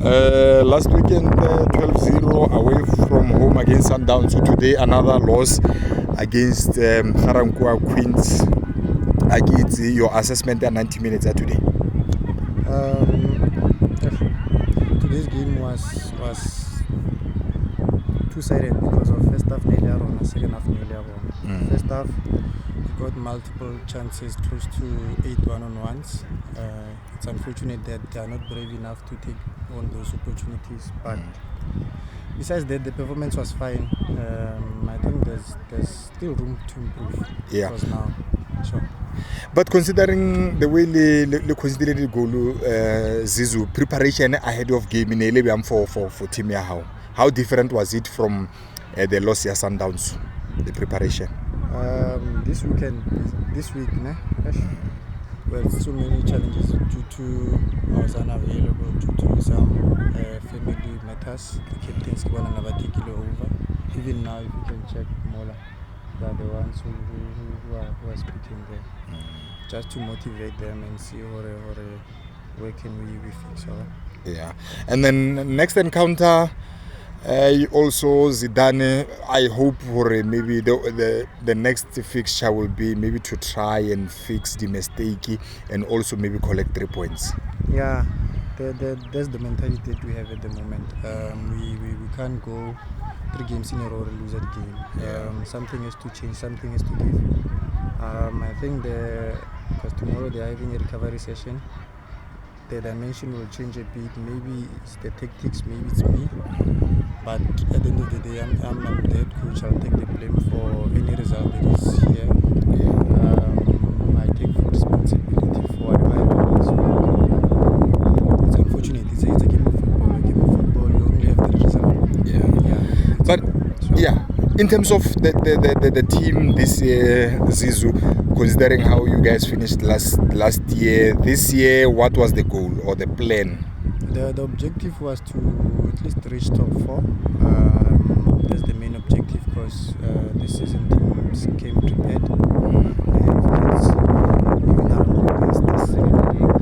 Last weekend 12-0 away from home against Sundowns. So today another loss against Ga-Rankuwa Queens. Agitzi, your assessment at 90 minutes today. Today's game was two-sided because of first half nearly on and second half nearly on. First half we got multiple chances, close to 8 one-on-ones. It's unfortunate that they are not brave enough to take on those opportunities, but besides that, the performance was fine. I think there's still room to improve. Yeah. Because now, sure. But considering the way le considered goal Zizu preparation ahead of game in Elebiam for team how different was it from the loss here Sundowns, the preparation? This week, nah, we had so many challenges due to I was unavailable due to some family matters. The captains want to never take it over. Even now, if you can check Mola, they are the ones who are speaking there, just to motivate them and see where can we fix our. Yeah, and then next encounter. Also Zidane, I hope for maybe the next fixture will be maybe to try and fix the mistake and also maybe collect 3 points. Yeah, that's the mentality that we have at the moment. We can't go 3 games in a row and lose that game. Something has to change, something has to give. I think because tomorrow they are having a recovery session, the dimension will change a bit. Maybe it's the tactics, maybe it's me. But at the end of the day, I'm the head coach. I'll take the blame for any result that is here. I take full responsibility for whatever happens. It's unfortunate. It's a game of football. A game of football, you only have the result. But in terms of the team this year, Zizu, considering how you guys finished last year, this year, what was the goal or the plan? The objective was to at least reach top 4. That's the main objective because the season teams came prepared. Even our this second game,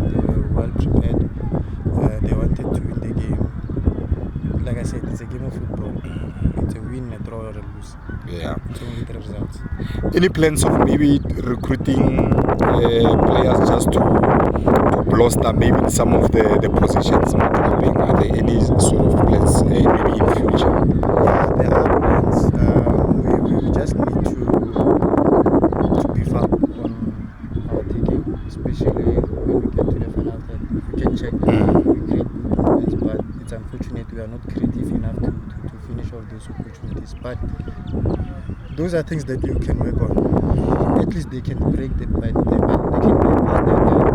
they were well prepared. They wanted to win the game. Like I said, it's a game of football. It's a win, a draw, or a lose. Yeah. It's only the results. Any plans of maybe recruiting players just to bolster maybe some of the positions not happening? Are there any sort of plans maybe in future? Yeah, there are plans. We just need to beef up on our taking, especially when we get to the final third. If we can check, we create good moments, but it's unfortunate we are not creative enough to finish off those opportunities. But those are things that you can work on. At least they can break the second line of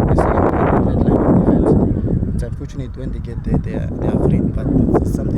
defense. It's unfortunate when they get there, they are afraid, but it's something